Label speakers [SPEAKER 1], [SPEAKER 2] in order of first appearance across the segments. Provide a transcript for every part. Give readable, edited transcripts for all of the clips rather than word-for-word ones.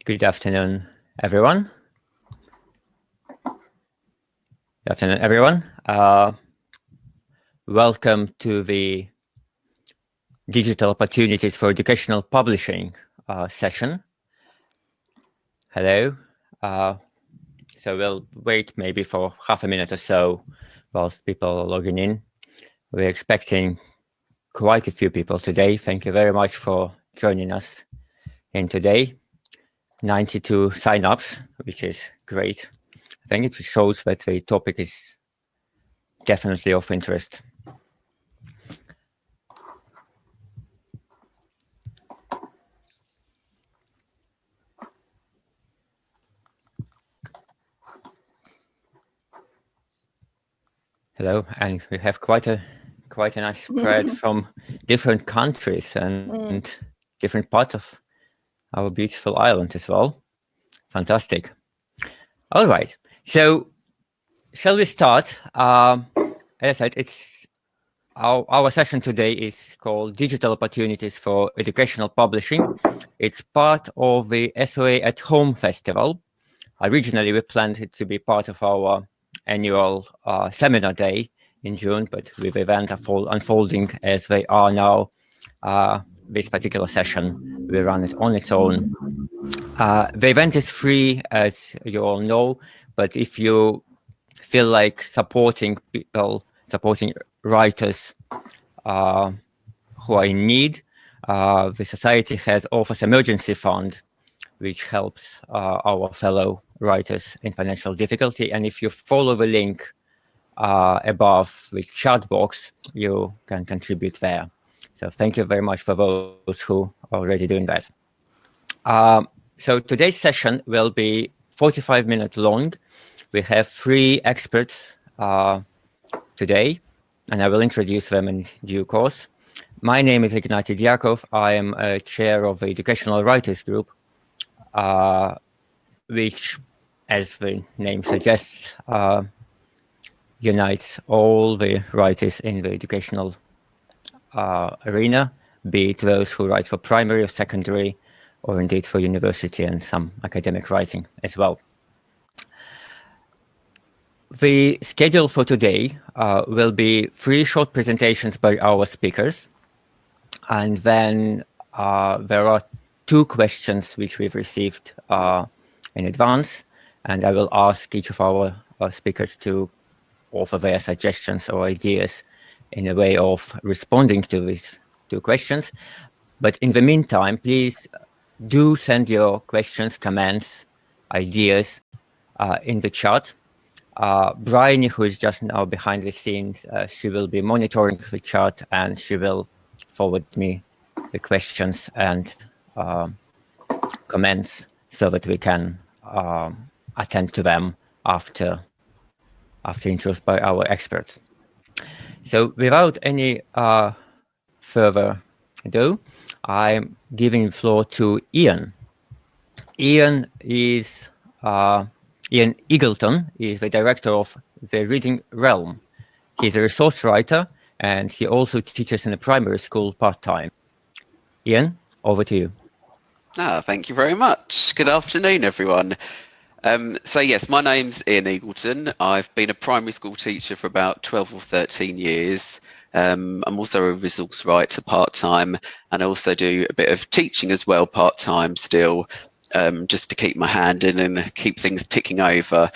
[SPEAKER 1] Good afternoon, everyone. Good afternoon, everyone. Welcome to the Digital Opportunities for Educational Publishing session. Hello. So we'll wait maybe for half a minute or so whilst people are logging in. We're expecting quite a few people today. Thank you very much for joining us in today. 92 sign-ups, which is great. I think it shows that the topic is definitely of interest. Hello, and we have quite a nice spread from different countries and different parts of our beautiful island as well. Fantastic. All right, so shall we start? As I said, it's our session today is called Digital Opportunities for Educational Publishing. It's part of the SoA Home Festival. Originally, we planned it to be part of our annual seminar day in June, but with the event unfolding as they are now, this particular session, we run it on its own. The event is free, as you all know, but if you feel like supporting people, supporting writers who are in need, the Society offers emergency fund, which helps our fellow writers in financial difficulty. And if you follow the link above the chat box, you can contribute there. So thank you very much for those who are already doing that. So today's session will be 45 minutes long. We have 3 experts today, and I will introduce them in due course. My name is Ignaty Dyakov. I am a chair of the Educational Writers Group, which, as the name suggests, unites all the writers in the educational arena, be it those who write for primary or secondary, or indeed for university and some academic writing as well. The schedule for today will be 3 short presentations by our speakers, and then there are 2 questions which we've received in advance, and I will ask each of our speakers to offer their suggestions or ideas in a way of responding to these 2 questions. But in the meantime, please do send your questions, comments, ideas in the chat. Bryony, who is just now behind the scenes, she will be monitoring the chat and she will forward me the questions and comments so that we can attend to them after intros by our experts. So without any further ado, I'm giving the floor to Ian. Ian Eagleton is the director of the Reading Realm. He's a resource writer and he also teaches in a primary school part-time. Ian, over to you.
[SPEAKER 2] Thank you very much. Good afternoon, everyone. So yes, my name's Ian Eagleton. I've been a primary school teacher for about 12 or 13 years. I'm also a resource writer part-time, and I also do a bit of teaching as well part-time still, just to keep my hand in and keep things ticking over.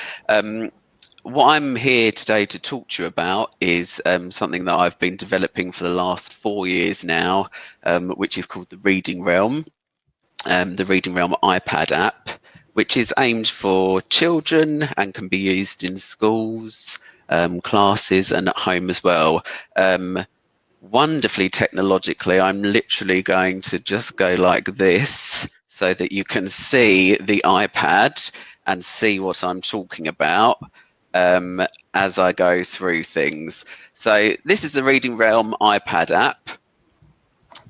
[SPEAKER 2] What I'm here today to talk to you about is something that I've been developing for the last 4 years now, which is called the Reading Realm, the Reading Realm iPad app, which is aimed for children and can be used in schools, classes and at home as well. Wonderfully technologically, I'm literally going to just go like this so that you can see the iPad and see what I'm talking about as I go through things. So this is the Reading Realm iPad app.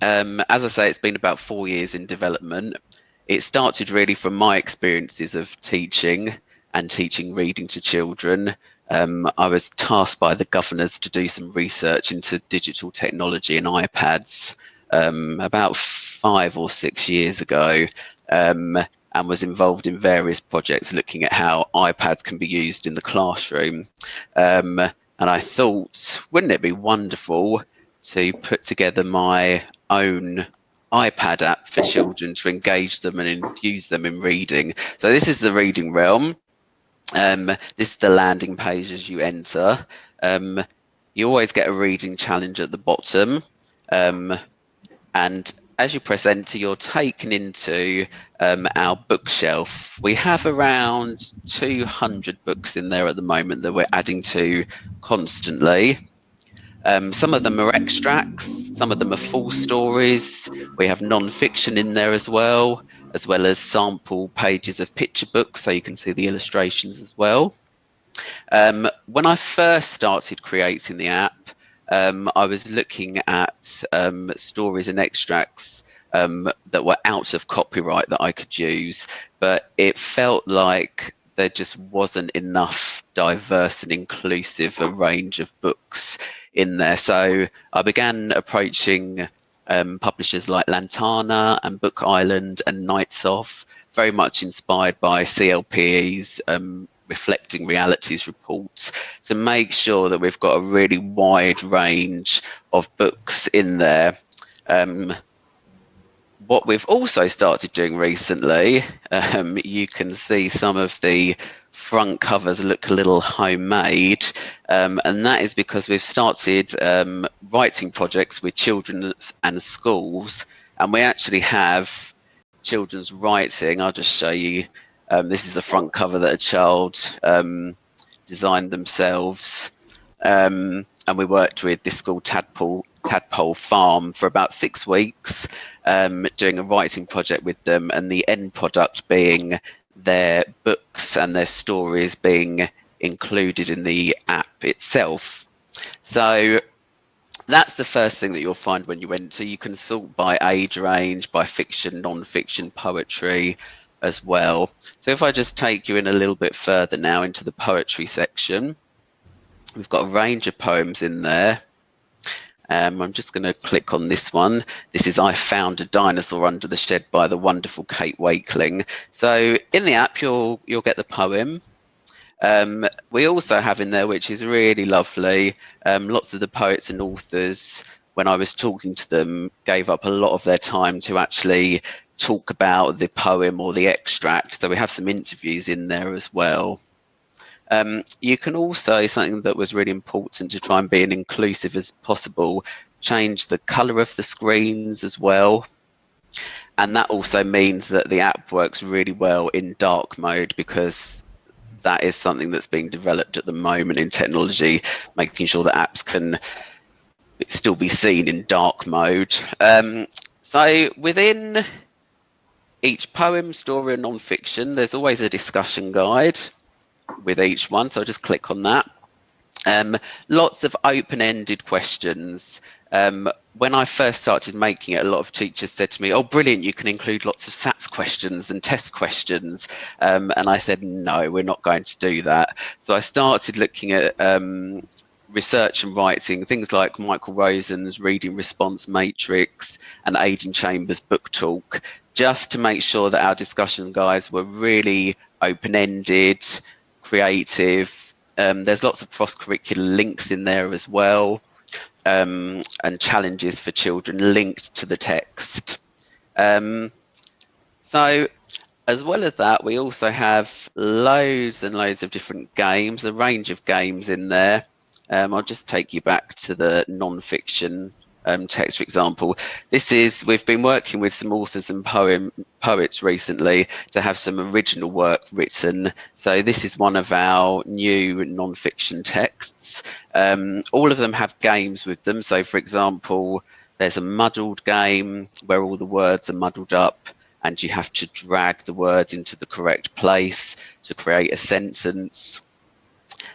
[SPEAKER 2] As I say, it's been about 4 years in development. It started really from my experiences of teaching and teaching reading to children. I was tasked by the governors to do some research into digital technology and iPads about 5 or 6 years ago. And and was involved in various projects looking at how iPads can be used in the classroom. And I thought, wouldn't it be wonderful to put together my own iPad app for children to engage them and infuse them in reading. So this is the reading realm. This is the landing page as you enter. You always get a reading challenge at the bottom. And as you press enter, you're taken into our bookshelf. We have around 200 books in there at the moment that we're adding to constantly. Some of them are extracts, some of them are full stories. We have non-fiction in there as well as sample pages of picture books, so you can see the illustrations as well. When I first started creating the app, I was looking at stories and extracts that were out of copyright that I could use, but it felt like there just wasn't enough diverse and inclusive a range of books in there. So I began approaching publishers like Lantana and Book Island and Nights Off, very much inspired by CLPE's Reflecting Realities report, to make sure that we've got a really wide range of books in there. What we've also started doing recently, you can see some of the front covers look a little homemade, and that is because we've started writing projects with children and schools, and we actually have children's writing. I'll just show you. This is the front cover that a child designed themselves, and we worked with this school, Tadpole Farm, for about 6 weeks, doing a writing project with them, and the end product being their books and their stories being included in the app itself. So that's the first thing that you'll find when you enter. You can sort by age range, by fiction, non-fiction, poetry as well. So if I just take you in a little bit further now into the poetry section, we've got a range of poems in there. I'm just going to click on this one. This is I Found a Dinosaur Under the Shed by the wonderful Kate Wakeling. So in the app, you'll get the poem. We also have in there, which is really lovely, lots of the poets and authors, when I was talking to them, gave up a lot of their time to actually talk about the poem or the extract. So we have some interviews in there as well. You can also, something that was really important to try and be as inclusive as possible, change the colour of the screens as well. And that also means that the app works really well in dark mode, because that is something that's being developed at the moment in technology, making sure that apps can still be seen in dark mode. So within each poem, story, and non-fiction, there's always a discussion guide with each one, so I'll just click on that. Lots of open-ended questions. When I first started making it, a lot of teachers said to me, oh brilliant, you can include lots of SATs questions and test questions, and I said no, we're not going to do that. So I started looking at research and writing, things like Michael Rosen's reading response matrix and Aidan Chambers' book talk, just to make sure that our discussion guides were really open-ended, creative. There's lots of cross-curricular links in there as well, and challenges for children linked to the text. So as well as that, we also have loads and loads of different games, a range of games in there. I'll just take you back to the non-fiction text, for example. We've been working with some authors and poets recently to have some original work written. So this is one of our new non-fiction texts. All of them have games with them. So for example, there's a muddled game where all the words are muddled up and you have to drag the words into the correct place to create a sentence.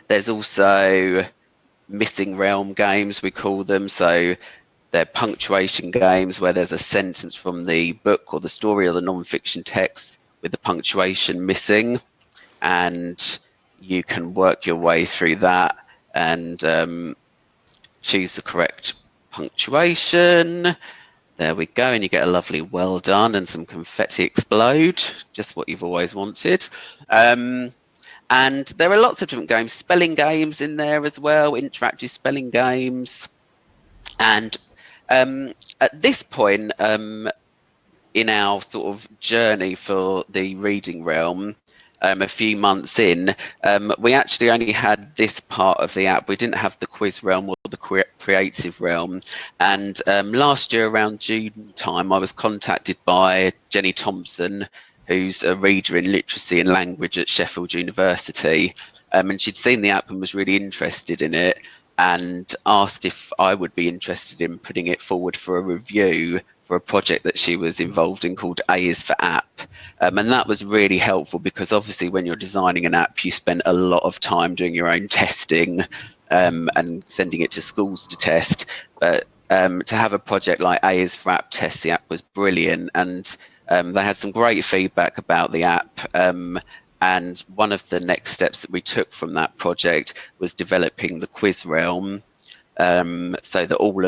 [SPEAKER 2] There's also missing realm games, we call them. So they're punctuation games where there's a sentence from the book or the story or the non-fiction text with the punctuation missing, and you can work your way through that and choose the correct punctuation. There we go, and you get a lovely well done and some confetti explode, just what you've always wanted. And there are lots of different games, spelling games in there as well, interactive spelling games. And at this point in our sort of journey for the reading realm, a few months in, we actually only had this part of the app. We didn't have the quiz realm or the creative realm. And last year around June time, I was contacted by Jenny Thompson, who's a reader in literacy and language at Sheffield University. And she'd seen the app and was really interested in it, and asked if I would be interested in putting it forward for a review for a project that she was involved in called A is for App. And that was really helpful because obviously when you're designing an app, you spend a lot of time doing your own testing and sending it to schools to test. But to have a project like A is for App test the app was brilliant, and they had some great feedback about the app. And one of the next steps that we took from that project was developing the quiz realm, so that all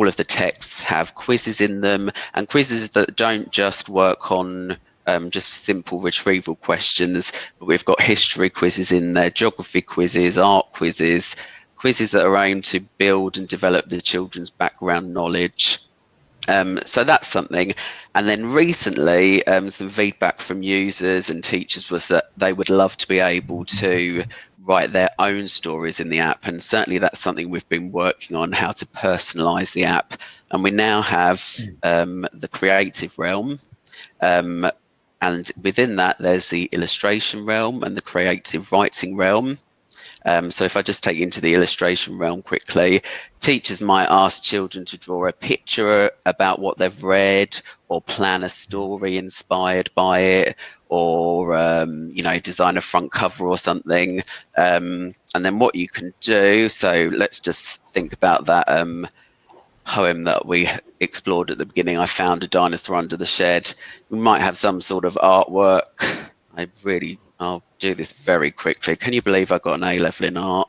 [SPEAKER 2] of the texts have quizzes in them, and quizzes that don't just work on just simple retrieval questions, but we've got history quizzes in there, geography quizzes, art quizzes, quizzes that are aimed to build and develop the children's background knowledge. So that's something. And then recently, some feedback from users and teachers was that they would love to be able to write their own stories in the app. And certainly that's something we've been working on, how to personalize the app. And we now have the creative realm. And within that, there's the illustration realm and the creative writing realm. So if I just take you into the illustration realm quickly, teachers might ask children to draw a picture about what they've read, or plan a story inspired by it, or design a front cover or something. And then what you can do, so let's just think about that poem that we explored at the beginning, I Found a Dinosaur Under the Shed. We might have some sort of artwork. I'll do this very quickly. Can you believe I got an A-level in art?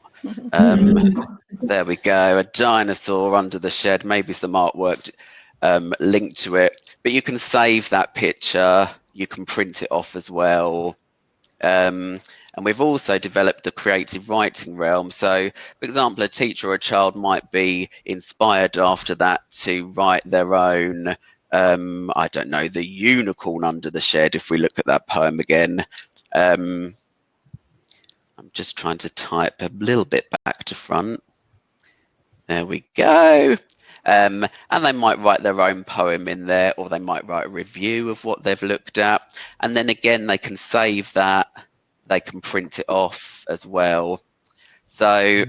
[SPEAKER 2] There we go, a dinosaur under the shed, maybe some artwork linked to it. But you can save that picture, you can print it off as well. And we've also developed the creative writing realm. So, for example, a teacher or a child might be inspired after that to write their own, I don't know, the unicorn under the shed, if we look at that poem again. I'm just trying to type a little bit back to front. There we go. And they might write their own poem in there, or they might write a review of what they've looked at. And then again, they can save that. They can print it off as well. So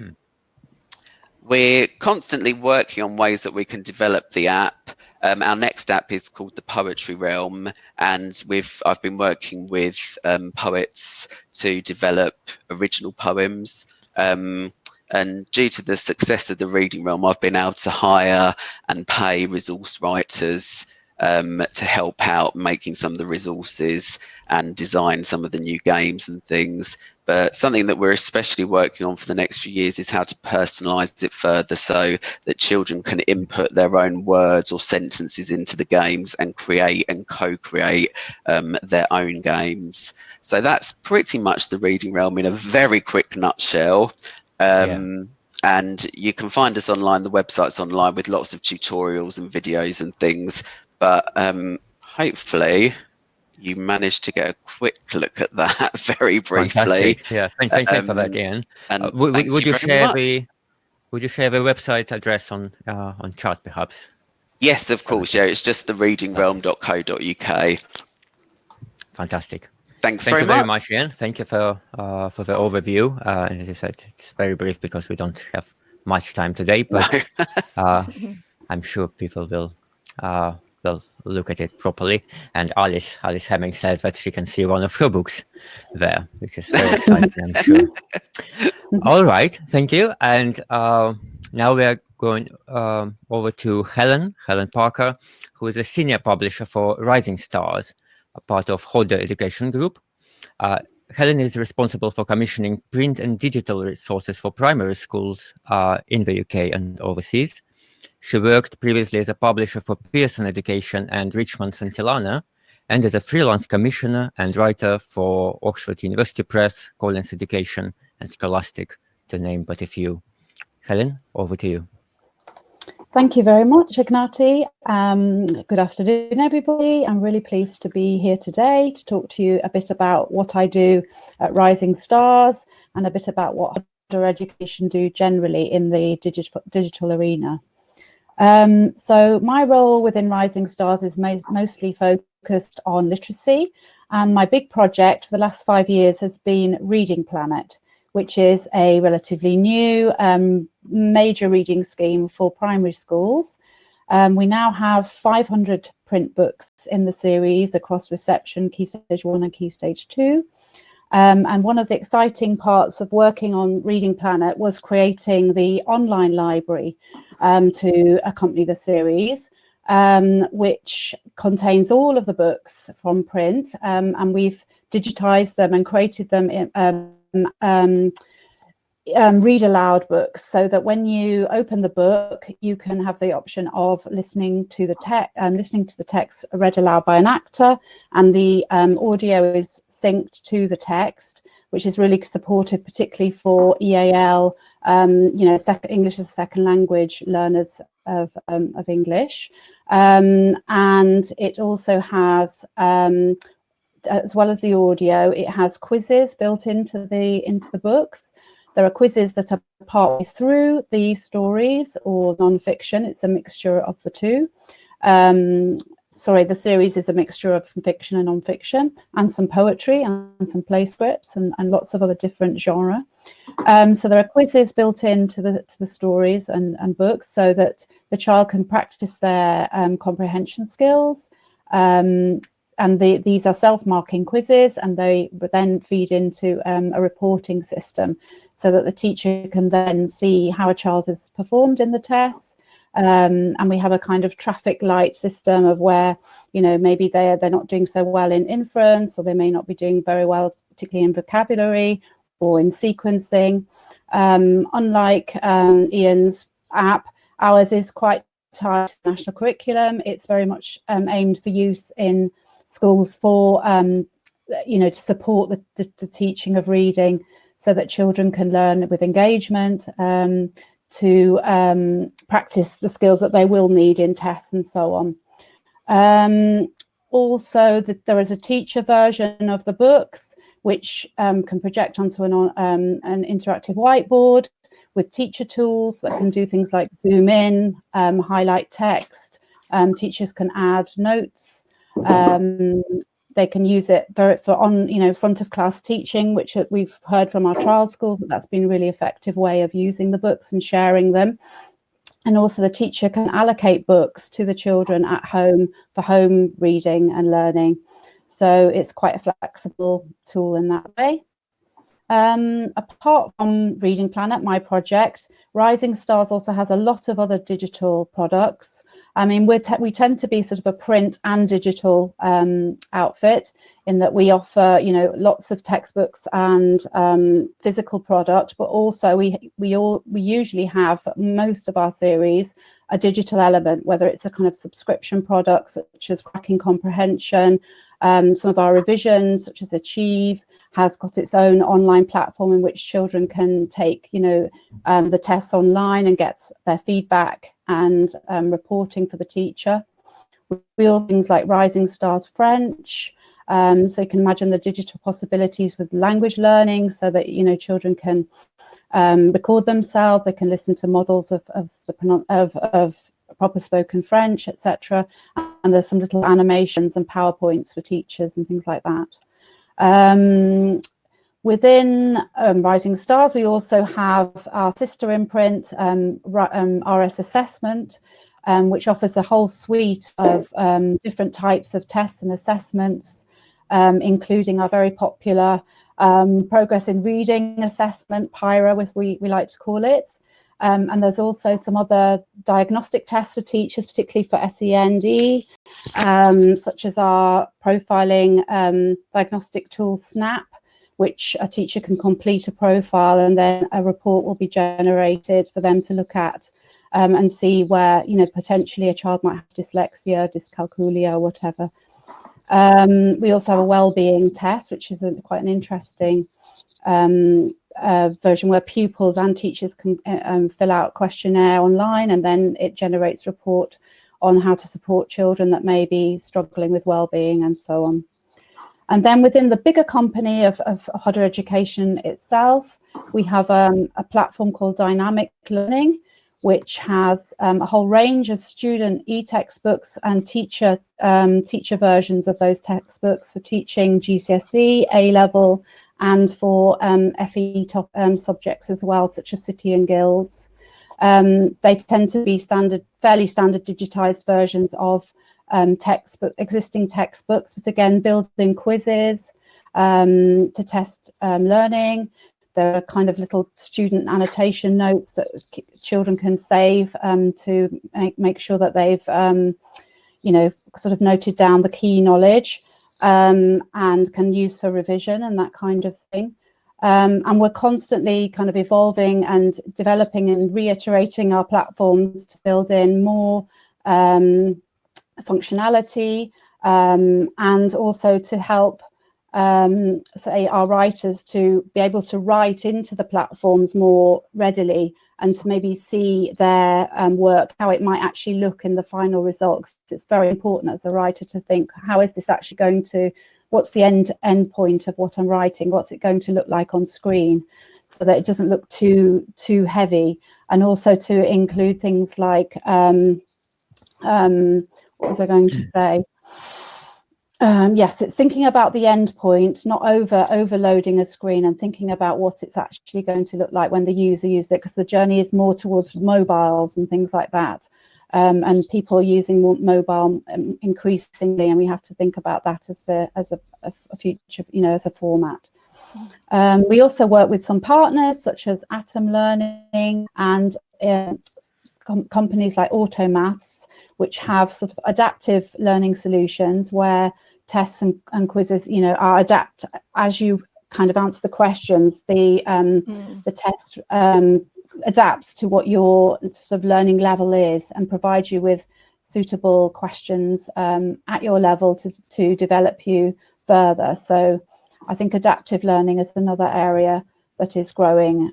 [SPEAKER 2] we're constantly working on ways that we can develop the app. Our next app is called the Poetry Realm, and I've been working with poets to develop original poems. And due to the success of the Reading Realm, I've been able to hire and pay resource writers to help out making some of the resources and design some of the new games and things. But something that we're especially working on for the next few years is how to personalize it further so that children can input their own words or sentences into the games and create and co-create their own games. So that's pretty much the Reading Realm in a very quick nutshell. And you can find us online, the website's online with lots of tutorials and videos and things. But hopefully you managed to get a quick look at that very briefly.
[SPEAKER 1] Fantastic. Yeah, thank you for that, Ian. Would you share the website address on chat, perhaps?
[SPEAKER 2] Yes, of course. Yeah, it's just thereadingrealm.co.uk.
[SPEAKER 1] Fantastic.
[SPEAKER 2] Thank
[SPEAKER 1] you very much, Ian. Thank you for the overview. As you said, it's very brief because we don't have much time today, but I'm sure people will look at it properly. And Alice Hemming says that she can see one of her books there, which is very exciting, I'm sure. All right, thank you. And now we are going over to Helen Parker, who is a senior publisher for Rising Stars, a part of Hodder Education Group. Helen is responsible for commissioning print and digital resources for primary schools in the UK and overseas. She worked previously as a publisher for Pearson Education and Richmond Santillana, and as a freelance commissioner and writer for Oxford University Press, Collins Education, and Scholastic, to name but a few. Helen, over to you.
[SPEAKER 3] Thank you very much, Ignaty. Good afternoon, everybody. I'm really pleased to be here today to talk to you a bit about what I do at Rising Stars and a bit about what higher education do generally in the digital arena. So my role within Rising Stars is mostly focused on literacy, and my big project for the last 5 years has been Reading Planet, which is a relatively new major reading scheme for primary schools. We now have 500 print books in the series across reception, Key Stage 1 and Key Stage 2. And one of the exciting parts of working on Reading Planet was creating the online library to accompany the series, which contains all of the books from print, and we've digitized them and created them in read aloud books, so that when you open the book, you can have the option of listening to the text read aloud by an actor, and the audio is synced to the text, which is really supportive, particularly for EAL, English as a second language learners of English, and it also has. As well as the audio, it has quizzes built into the books. There are quizzes that are partly through the stories or non-fiction. It's a mixture of the two. The series is a mixture of fiction and non-fiction, and some poetry and some play scripts and lots of other different genre. So there are quizzes built into the stories and books, so that the child can practice their comprehension skills. And these are self-marking quizzes, and they then feed into a reporting system, so that the teacher can then see how a child has performed in the tests. And we have a kind of traffic light system of where, maybe they're not doing so well in inference, or they may not be doing very well, particularly in vocabulary or in sequencing. Unlike Ian's app, ours is quite tied to the national curriculum. It's very much aimed for use in schools for to support the teaching of reading, so that children can learn with engagement, to practice the skills that they will need in tests and so on. Also, there is a teacher version of the books, which can project onto an interactive whiteboard with teacher tools that can do things like zoom in, highlight text. Teachers can add notes. They can use it for front of class teaching, which we've heard from our trial schools that's been a really effective way of using the books and sharing them. And also the teacher can allocate books to the children at home for home reading and learning. So it's quite a flexible tool in that way. Apart from Reading Planet, my project, Rising Stars also has a lot of other digital products. I mean, we tend to be sort of a print and digital outfit, in that we offer, lots of textbooks and physical product, but also we usually have, most of our series, a digital element, whether it's a kind of subscription product such as Cracking Comprehension. Some of our revisions, such as Achieve, has got its own online platform in which children can take, the tests online and get their feedback and reporting for the teacher. We all things like Rising Stars French. So you can imagine the digital possibilities with language learning, so that children can record themselves. They can listen to models of proper spoken French, etc. And there's some little animations and PowerPoints for teachers and things like that. Within Rising Stars, we also have our sister imprint, RS Assessment, which offers a whole suite of different types of tests and assessments, including our very popular Progress in Reading Assessment, PIRA, as we like to call it. And there's also some other diagnostic tests for teachers, particularly for SEND, such as our profiling diagnostic tool, SNAP, which a teacher can complete a profile and then a report will be generated for them to look at and see where, potentially a child might have dyslexia, dyscalculia, or whatever. We also have a well-being test, which is quite an interesting version where pupils and teachers can fill out a questionnaire online, and then it generates a report on how to support children that may be struggling with well-being and so on. And then within the bigger company of Hodder Education itself, we have a platform called Dynamic Learning, which has a whole range of student e-textbooks and teacher versions of those textbooks for teaching GCSE, A-level, and for FE top subjects as well, such as City and Guilds. They tend to be fairly standard digitized versions of existing textbooks, but again, built-in quizzes to test learning. There are kind of little student annotation notes that children can save to make sure that they've, sort of noted down the key knowledge and can use for revision and that kind of thing. And we're constantly kind of evolving and developing and reiterating our platforms to build in more functionality and also to help say our writers to be able to write into the platforms more readily and to maybe see their work, how it might actually look in the final results. It's very important as a writer to think, how is this actually going to, what's the end point of what I'm writing? What's it going to look like on screen, so that it doesn't look too heavy? And also to include things like, what was I going to say? Yes, it's thinking about the end point, not overloading a screen, and thinking about what it's actually going to look like when the user uses it, because the journey is more towards mobiles and things like that. And people are using more mobile increasingly, and we have to think about that as a future, as a format. We also work with some partners such as Atom Learning and companies like Automaths, which have sort of adaptive learning solutions where tests and quizzes, are adapt as you kind of answer the questions. The test adapts to what your sort of learning level is and provides you with suitable questions at your level to develop you further. So I think adaptive learning is another area that is growing.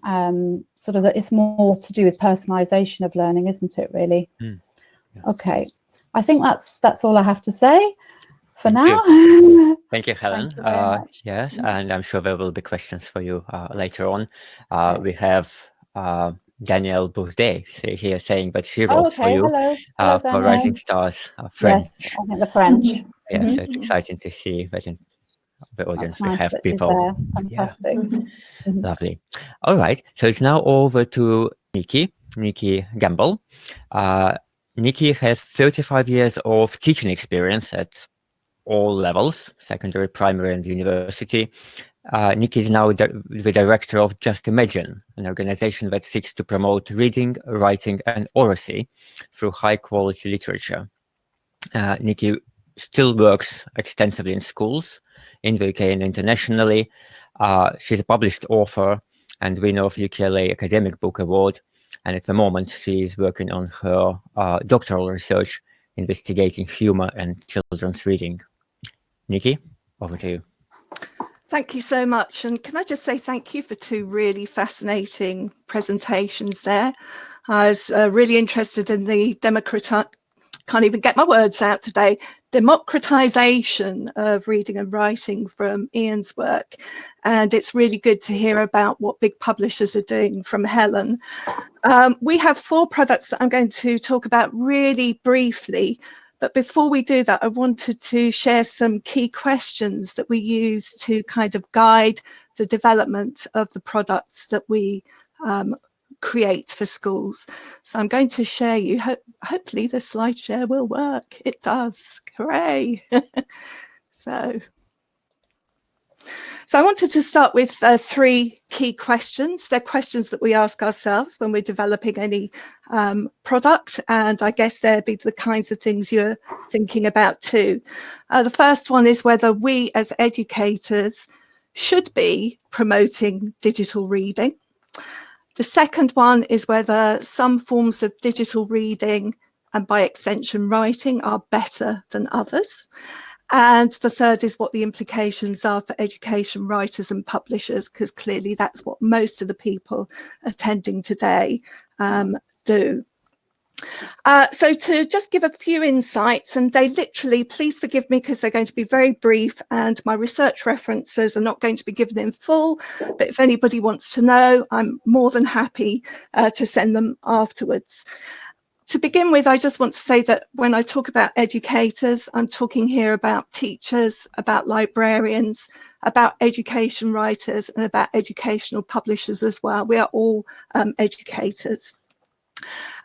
[SPEAKER 3] Sort of that it's more to do with personalization of learning, isn't it, really?
[SPEAKER 1] Yes.
[SPEAKER 3] Okay, I think that's all I have to say for now.
[SPEAKER 1] Thank you, Helen.
[SPEAKER 3] Thank you very much.
[SPEAKER 1] Yes, and I'm sure there will be questions for you later on. We have Danielle Bourdet here saying that she wrote for you.
[SPEAKER 3] Hello,
[SPEAKER 1] for Rising Stars French.
[SPEAKER 3] Yes, I think the French.
[SPEAKER 1] Yes, so it's exciting to see that in the audience we have
[SPEAKER 3] that
[SPEAKER 1] people.
[SPEAKER 3] she's there. Fantastic.
[SPEAKER 1] Lovely. All right, so it's now over to Nikki Gamble. Nikki has 35 years of teaching experience at all levels, secondary, primary, and university. Nikki is now the director of Just Imagine, an organization that seeks to promote reading, writing, and oracy through high-quality literature. Nikki still works extensively in schools in the UK and internationally. She's a published author and winner of UKLA Academic Book Award. And at the moment, she is working on her doctoral research investigating humor and children's reading. Nikki, over to you.
[SPEAKER 4] Thank you so much. And can I just say thank you for two really fascinating presentations there. I was really interested in the can't even get my words out today, democratization of reading and writing from Ian's work. And it's really good to hear about what big publishers are doing from Helen. We have 4 products that I'm going to talk about really briefly. But before we do that, I wanted to share some key questions that we use to kind of guide the development of the products that we create for schools. So I'm going to share you, hopefully the slide share will work. It does, hooray. So I wanted to start with 3 key questions. They're questions that we ask ourselves when we're developing any product, and I guess they'd be the kinds of things you're thinking about too. The first one is whether we as educators should be promoting digital reading. The second one is whether some forms of digital reading and by extension writing are better than others. And the third is what the implications are for education writers and publishers, because clearly that's what most of the people attending today do. So to just give a few insights, and they literally, please forgive me because they're going to be very brief and my research references are not going to be given in full, but if anybody wants to know, I'm more than happy to send them afterwards. To begin with, I just want to say that when I talk about educators, I'm talking here about teachers, about librarians, about education writers, and about educational publishers as well. We are all educators.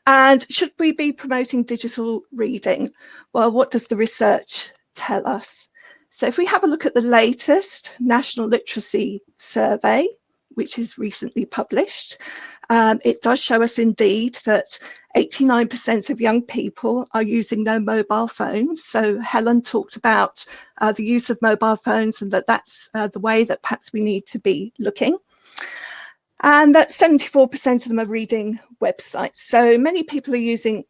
[SPEAKER 4] And should we be promoting digital reading? Well, what does the research tell us? So if we have a look at the latest National Literacy Survey, which is recently published, it does show us indeed that 89% of young people are using their mobile phones. So Helen talked about the use of mobile phones and that's the way that perhaps we need to be looking. And that 74% of them are reading websites. So many people are using,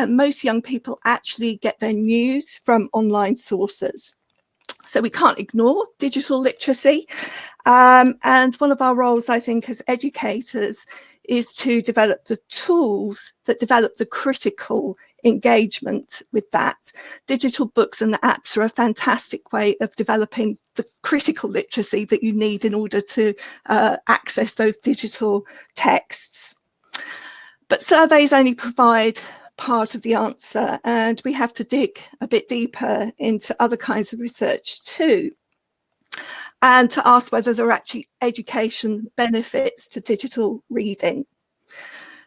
[SPEAKER 4] most young people actually get their news from online sources. So we can't ignore digital literacy. And one of our roles, I think, as educators is to develop the tools that develop the critical engagement with that. Digital books and the apps are a fantastic way of developing the critical literacy that you need in order to access those digital texts. But surveys only provide part of the answer, and we have to dig a bit deeper into other kinds of research too, and to ask whether there are actually education benefits to digital reading.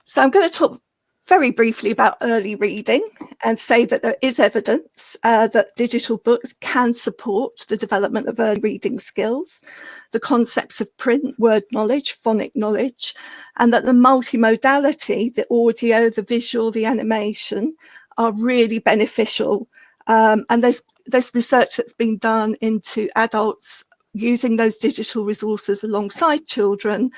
[SPEAKER 4] So I'm going to talk very briefly about early reading and say that there is evidence that digital books can support the development of early reading skills, the concepts of print, word knowledge, phonic knowledge, and that the multimodality, the audio, the visual, the animation, are really beneficial. And there's research that's been done into adults using those digital resources alongside children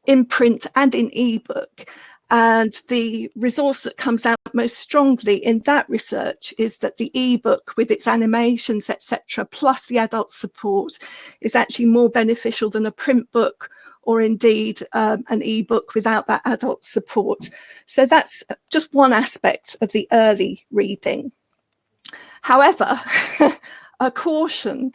[SPEAKER 4] in print and in ebook. And the resource that comes out most strongly in that research is that the ebook with its animations, etc., plus the adult support is actually more beneficial than a print book or indeed an ebook without that adult support. So that's just one aspect of the early reading. However, a caution,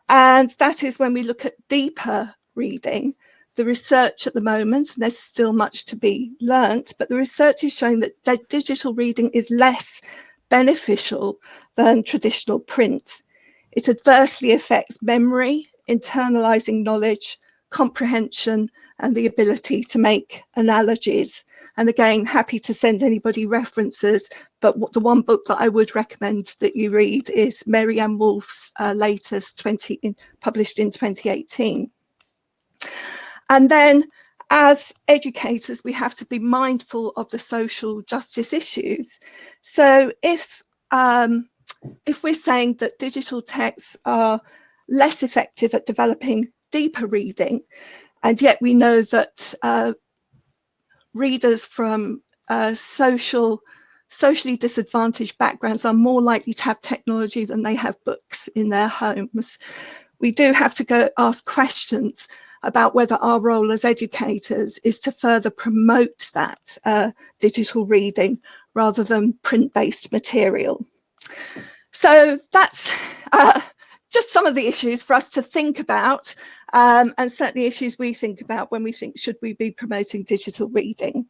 [SPEAKER 4] and that is when we look at deeper reading. The research at the moment, and there's still much to be learnt, but the research is showing that digital reading is less beneficial than traditional print. It adversely affects memory, internalizing knowledge, comprehension, and the ability to make analogies. And again, happy to send anybody references, but the one book that I would recommend that you read is Mary Ann Wolf's latest, published in 2018. And then as educators, we have to be mindful of the social justice issues. So if we're saying that digital texts are less effective at developing deeper reading, and yet we know that readers from socially disadvantaged backgrounds are more likely to have technology than they have books in their homes, we do have to go ask questions about whether our role as educators is to further promote that digital reading rather than print-based material. So that's just some of the issues for us to think about, and certainly issues we think about when we think, should we be promoting digital reading?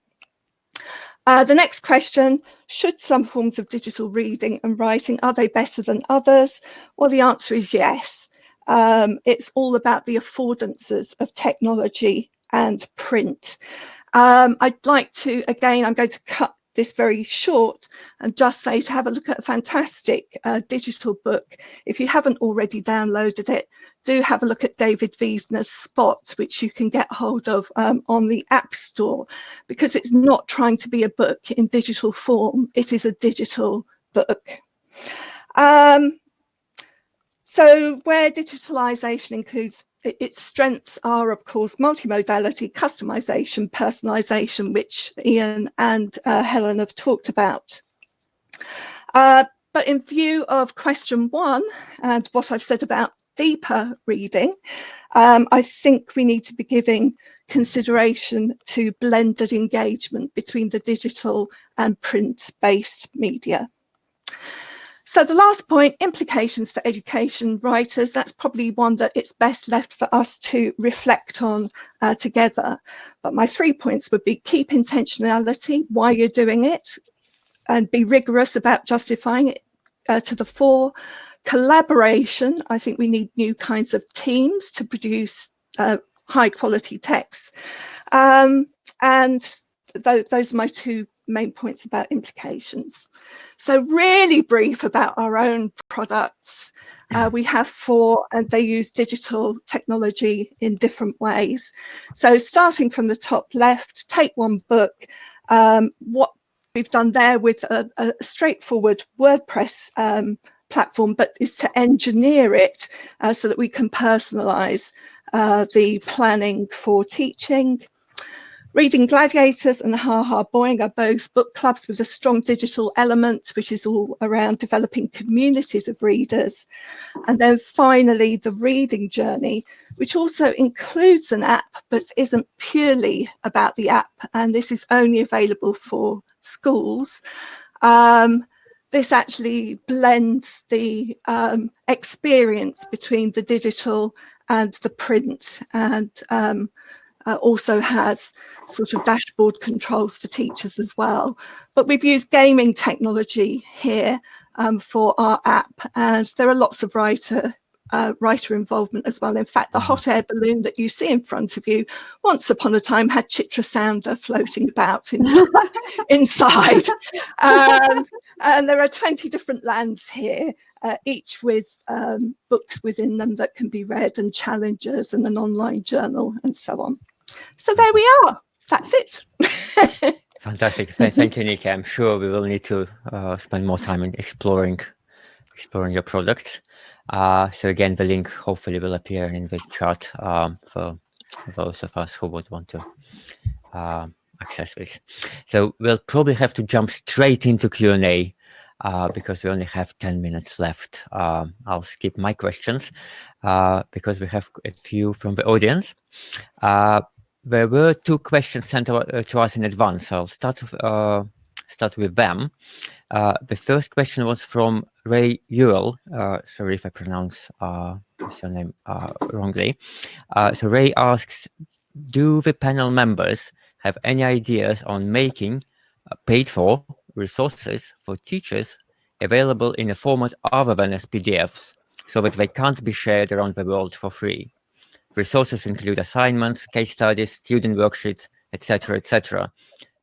[SPEAKER 4] The next question, should some forms of digital reading and writing, are they better than others? Well, the answer is yes. It's all about the affordances of technology and print. I'd like to, again, I'm going to cut this very short and just say to have a look at a fantastic digital book. If you haven't already downloaded it, do have a look at David Wiesner's Spot, which you can get hold of on the App Store, because it's not trying to be a book in digital form. It is a digital book. So where digitalisation includes its strengths are, of course, multimodality, customization, personalization, which Ian and Helen have talked about. But in view of question 1 and what I've said about deeper reading, I think we need to be giving consideration to blended engagement between the digital and print-based media. So the last point, implications for education writers, that's probably one that it's best left for us to reflect on together. But my 3 points would be: keep intentionality, why you're doing it, and be rigorous about justifying it to the fore. Collaboration, I think we need new kinds of teams to produce high quality texts. And those are my 2 main points about implications. So really brief about our own products. We have 4, and they use digital technology in different ways. So starting from the top left, Take One Book. What we've done there with a straightforward WordPress platform, but is to engineer it so that we can personalize the planning for teaching. Reading Gladiators and Ha Ha Boing are both book clubs with a strong digital element, which is all around developing communities of readers. And then finally, The Reading Journey, which also includes an app, but isn't purely about the app. And this is only available for schools. This actually blends the experience between the digital and the print, and also has sort of dashboard controls for teachers as well. But we've used gaming technology here for our app, and there are lots of writer involvement as well. In fact, the hot air balloon that you see in front of you, once upon a time had Chitra Sounder floating about inside. And there are 20 different lands here, each with books within them that can be read, and challenges, and an online journal, and so on. So there we are. That's it.
[SPEAKER 1] Fantastic. Thank you, Nikki. I'm sure we will need to spend more time in exploring your products. So again, the link hopefully will appear in the chat for those of us who would want to access this. So we'll probably have to jump straight into Q&A because we only have 10 minutes left. I'll skip my questions because we have a few from the audience. There were 2 questions sent to us in advance, so I'll start with them. The first question was from Ray Ewell. Sorry if I pronounce your name wrongly. So Ray asks, do the panel members have any ideas on making paid-for resources for teachers available in a format other than as PDFs, so that they can't be shared around the world for free? Resources include assignments, case studies, student worksheets, etc., etc.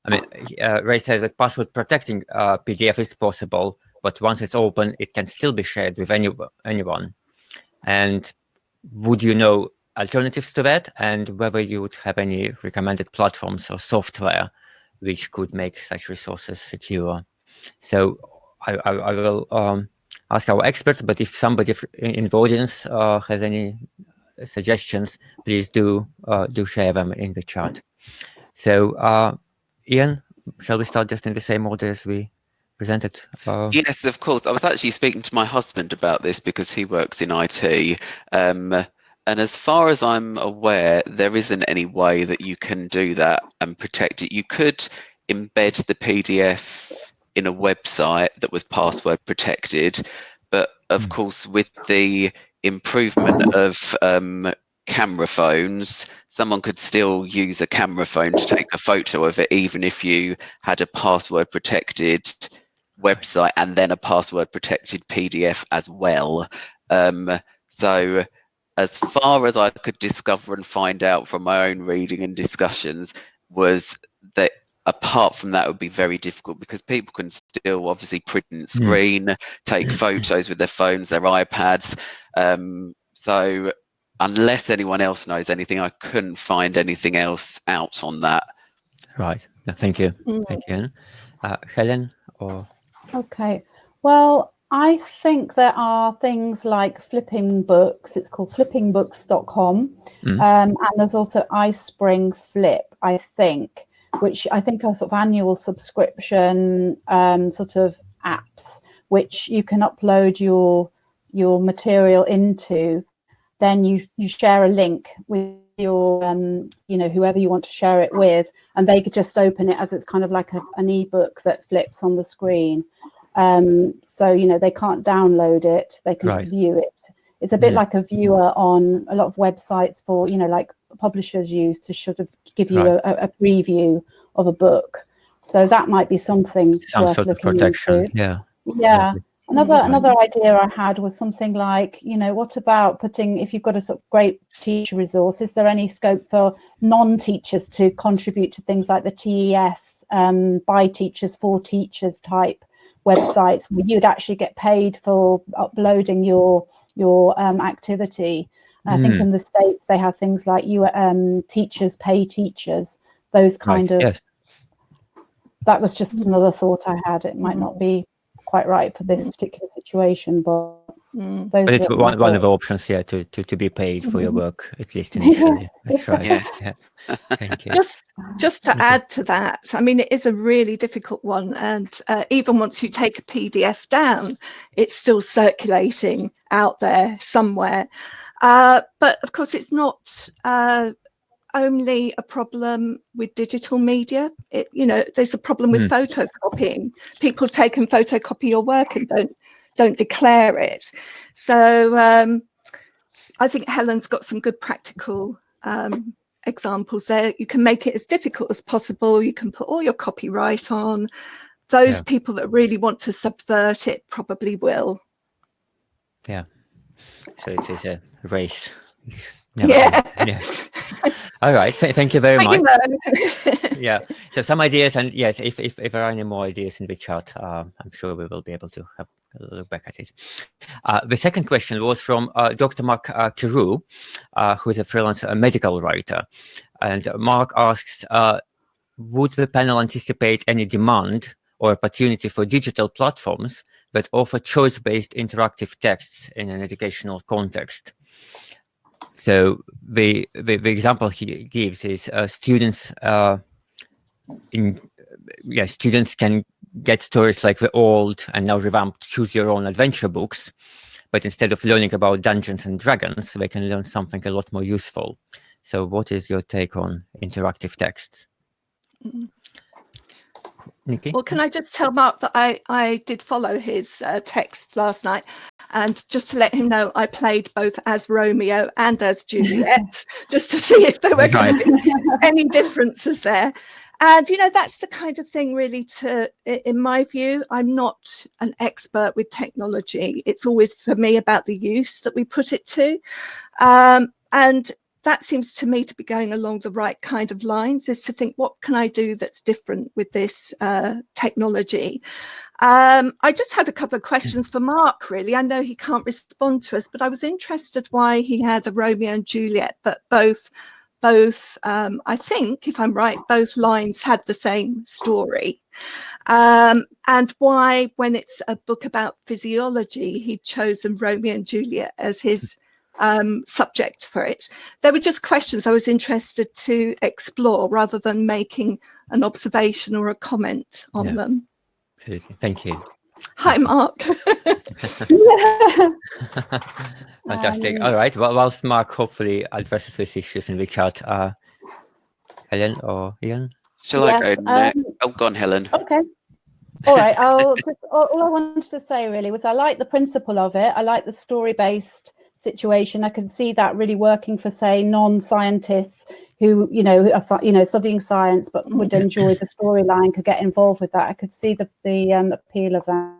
[SPEAKER 1] I mean, Ray says that password protecting PDF is possible, but once it's open, it can still be shared with anyone. And would you know alternatives to that, and whether you would have any recommended platforms or software which could make such resources secure? So I will ask our experts, but if somebody in the audience has any suggestions, please do share them in the chat. So Ian, shall we start just in the same order as we presented?
[SPEAKER 2] Yes, of course. I was actually speaking to my husband about this because he works in IT. And as far as I'm aware, there isn't any way that you can do that and protect it. You could embed the PDF in a website that was password protected, but of course, with the improvement of camera phones, someone could still use a camera phone to take a photo of it, even if you had a password protected website and then a password protected PDF as well. So as far as I could discover and find out from my own reading and discussions, was that apart from that, it would be very difficult, because people can still obviously print screen, take photos with their phones, their iPads. So unless anyone else knows anything, I couldn't find anything else out on that.
[SPEAKER 1] Right. Thank you. Thank you. Helen? Or
[SPEAKER 3] Okay. Well, I think there are things like Flipping Books. It's called flippingbooks.com. And there's also iSpring Flip, I think, which I think are sort of annual subscription sort of apps, which you can upload your material into. Then you share a link with your whoever you want to share it with, and they could just open it as it's kind of like an ebook that flips on the screen. So they can't download it, they can just view it. It's a bit like a viewer on a lot of websites for like publishers use to sort of give you a preview of a book. So that might be something
[SPEAKER 1] some
[SPEAKER 3] worth
[SPEAKER 1] sort of
[SPEAKER 3] looking
[SPEAKER 1] protection.
[SPEAKER 3] into.
[SPEAKER 1] Yeah.
[SPEAKER 3] Another idea I had was something like, what about putting, if you've got a sort of great teacher resource, is there any scope for non-teachers to contribute to things like the TES, by teachers for teachers type websites, where you'd actually get paid for uploading your activity? I think in the States they have things like teachers pay teachers, those kind of.
[SPEAKER 1] Yes.
[SPEAKER 3] That was just another thought I had. It might not be quite right for this particular situation, but
[SPEAKER 1] it's one of the options here to be paid for your work, at least initially. That's right. Yeah. Thank you.
[SPEAKER 4] Just to add to that, I mean, it is a really difficult one, and even once you take a PDF down, it's still circulating out there somewhere. But of course, it's not only a problem with digital media. There's a problem with photocopying. People take and photocopy your work and don't declare it. So I think Helen's got some good practical examples there. You can make it as difficult as possible. You can put all your copyright on. Those people that really want to subvert it probably will.
[SPEAKER 1] Yeah. So it is a race.
[SPEAKER 4] Yeah.
[SPEAKER 1] All right. Thank you very much. Yeah. So some ideas, and yes, if there are any more ideas in the chat, I'm sure we will be able to have a look back at it. The second question was from Dr. Mark Carew, who is a freelance medical writer. And Mark asks, would the panel anticipate any demand or opportunity for digital platforms that offer choice-based interactive texts in an educational context? So the example he gives is students students can get stories like the old and now revamped Choose Your Own Adventure books, but instead of learning about Dungeons and Dragons, they can learn something a lot more useful. So what is your take on interactive texts? Nikki?
[SPEAKER 4] Well, can I just tell Mark that I did follow his text last night, and just to let him know, I played both as Romeo and as Juliet, just to see if there were going to be any differences there. And, that's the kind of thing really in my view, I'm not an expert with technology. It's always for me about the use that we put it to. And that seems to me to be going along the right kind of lines, is to think, what can I do that's different with this technology? I just had a couple of questions for Mark, really. I know he can't respond to us, but I was interested why he had a Romeo and Juliet, but both, I think, if I'm right, both lines had the same story. And why, when it's a book about physiology, he'd chosen Romeo and Juliet as his subject for it. There were just questions I was interested to explore rather than making an observation or a comment on them.
[SPEAKER 1] Thank you.
[SPEAKER 4] Hi, Mark.
[SPEAKER 1] Fantastic. All right. Well, whilst Mark hopefully addresses these issues in the chat, Helen or Ian?
[SPEAKER 2] Shall I go? Go on, Helen.
[SPEAKER 3] Okay. All right. All I wanted to say really was I like the principle of it. I like the story-based situation. I can see that really working for, say, non-scientists who are studying science but would enjoy the storyline, could get involved with that. I could see the appeal of that.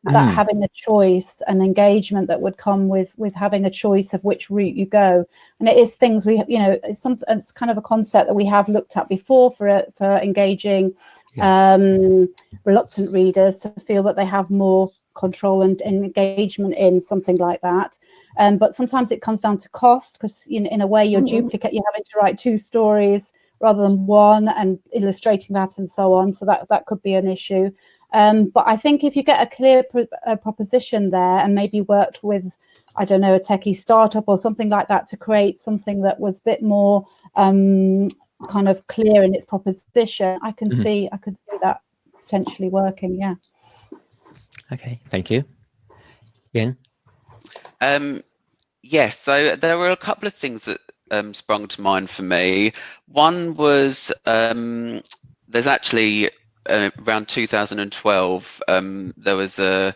[SPEAKER 3] That having a choice and engagement that would come with having a choice of which route you go. And it is things it's kind of a concept that we have looked at before for engaging reluctant readers to feel that they have more control and engagement in something like that. But sometimes it comes down to cost, because in a way you're having to write 2 stories rather than one, and illustrating that and so on. So that could be an issue. But I think if you get a clear proposition there and maybe worked with, I don't know, a techie startup or something like that to create something that was a bit more kind of clear in its proposition, I could see that potentially working. Yeah.
[SPEAKER 1] Okay, thank you. Ian?
[SPEAKER 2] Yes, so there were a couple of things that sprung to mind for me. One was there's actually around 2012 there was a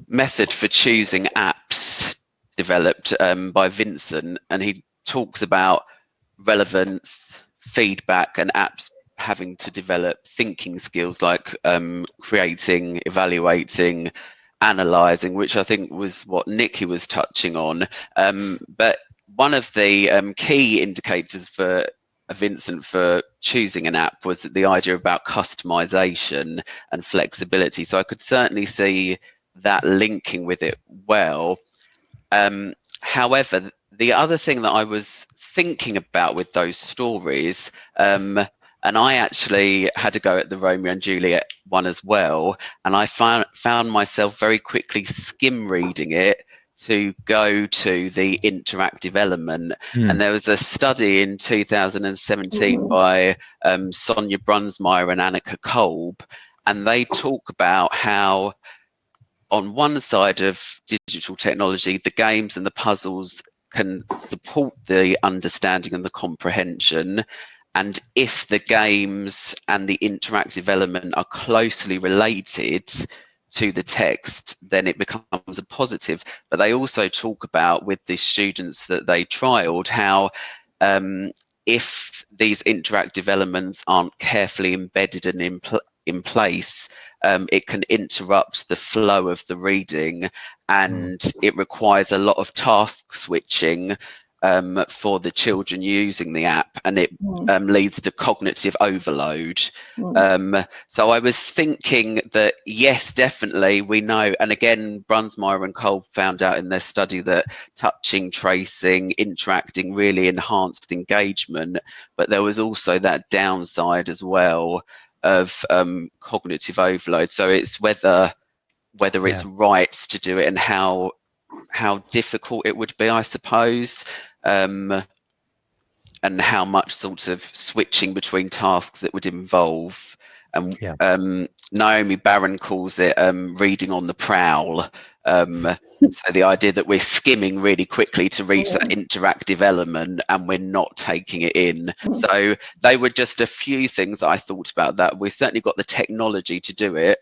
[SPEAKER 2] method for choosing apps developed by Vincent, and he talks about relevance, feedback, and apps having to develop thinking skills like creating, evaluating, analysing, which I think was what Nikki was touching on. But one of the key indicators for Vincent for choosing an app was the idea about customization and flexibility. So I could certainly see that linking with it well. However, the other thing that I was thinking about with those stories, and I actually had to go at the Romeo and Juliet one as well, and I found myself very quickly skim reading it to go to the interactive element. And there was a study in 2017 by Sonia Brunsmeyer and Annika Kolb, and they talk about how on one side of digital technology, the games and the puzzles can support the understanding and the comprehension. And if the games and the interactive element are closely related to the text, then it becomes a positive. But they also talk about, with the students that they trialed, how if these interactive elements aren't carefully embedded and in place, it can interrupt the flow of the reading, and it requires a lot of task switching for the children using the app, and it leads to cognitive overload. So I was thinking that, yes, definitely, we know, and again, Brunsmeyer and Kolb found out in their study that touching, tracing, interacting really enhanced engagement, but there was also that downside as well of cognitive overload. So it's whether it's right to do it and how difficult it would be, I suppose, and how much sort of switching between tasks it would involve. Naomi Barron calls it reading on the prowl. So the idea that we're skimming really quickly to reach that interactive element and we're not taking it in. So they were just a few things that I thought about that. We've certainly got the technology to do it,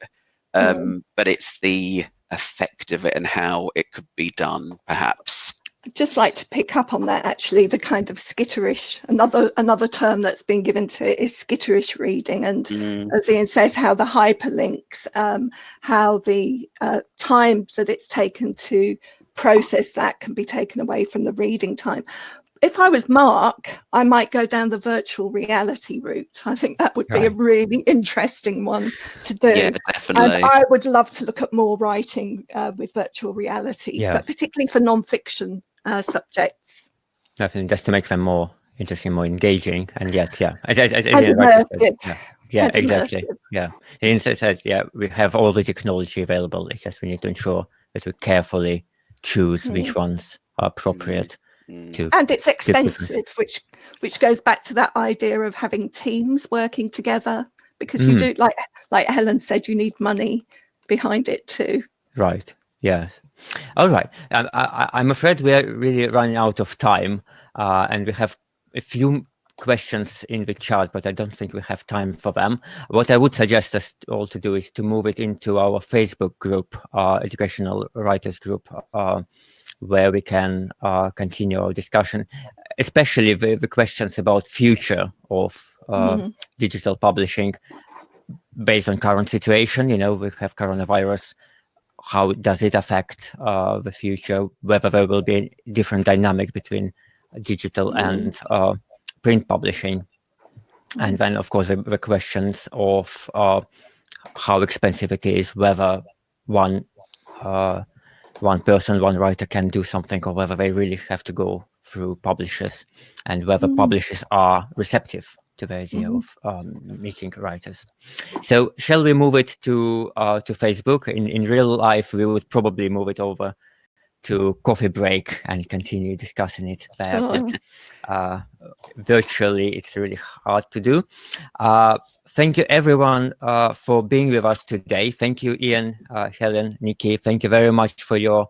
[SPEAKER 2] but it's the effect of it and how it could be done, perhaps.
[SPEAKER 4] I'd just like to pick up on that, actually, the kind of skitterish, another term that's been given to it is skitterish reading. And as Ian says, how the hyperlinks, how the time that it's taken to process that can be taken away from the reading time. If I was Mark, I might go down the virtual reality route. I think that would be a really interesting one to do.
[SPEAKER 2] Yeah, definitely.
[SPEAKER 4] And I would love to look at more writing with virtual reality, but particularly for non-fiction subjects.
[SPEAKER 1] Definitely, just to make them more interesting, more engaging, and yet, exactly. Yeah, Ian said, we have all the technology available. It's just we need to ensure that we carefully choose which ones are appropriate.
[SPEAKER 4] And it's expensive, which goes back to that idea of having teams working together, because you do, like Helen said, you need money behind it too.
[SPEAKER 1] Right. Yes. All right. I'm afraid we are really running out of time, and we have a few questions in the chat, but I don't think we have time for them. What I would suggest us all to do is to move it into our Facebook group, Educational Writers Group, where we can continue our discussion, especially the questions about future of digital publishing based on current situation. We have coronavirus. How does it affect the future? Whether there will be a different dynamic between digital and print publishing, and then of course the questions of how expensive it is, whether one person, one writer can do something, or whether they really have to go through publishers, and whether publishers are receptive the idea of meeting writers. So shall we move it to Facebook? In real life, we would probably move it over to coffee break and continue discussing it there. But virtually, it's really hard to do. Thank you, everyone, for being with us today. Thank you, Ian, Helen, Nikki. Thank you very much for your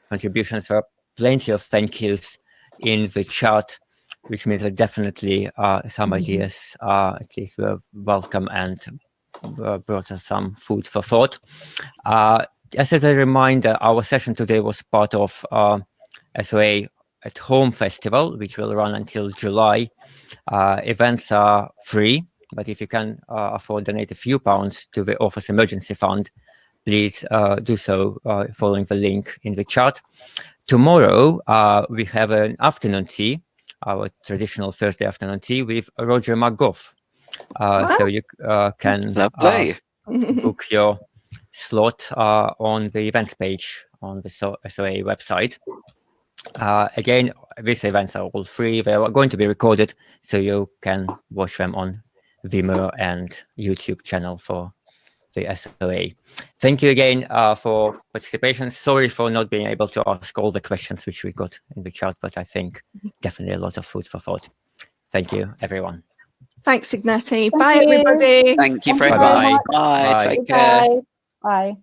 [SPEAKER 1] contributions. There are plenty of thank yous in the chat, which means that definitely some ideas at least were welcome and brought us some food for thought. Just as a reminder, our session today was part of SoA at Home Festival, which will run until July. Events are free, but if you can afford to donate a few pounds to the Authors Emergency Fund, please do so following the link in the chat. Tomorrow, we have an afternoon tea, our traditional Thursday afternoon tea with Roger McGough. So you can book your slot on the events page on the SoA website. Again, these events are all free. They are going to be recorded, so you can watch them on Vimeo and YouTube channel for the SoA. Thank you again for participation. Sorry for not being able to ask all the questions which we got in the chat, but I think definitely a lot of food for thought. Thank you, everyone.
[SPEAKER 4] Thanks, Ignaty. Bye, everybody.
[SPEAKER 2] Thank you very
[SPEAKER 1] much.
[SPEAKER 2] Bye. Take care.
[SPEAKER 3] Bye.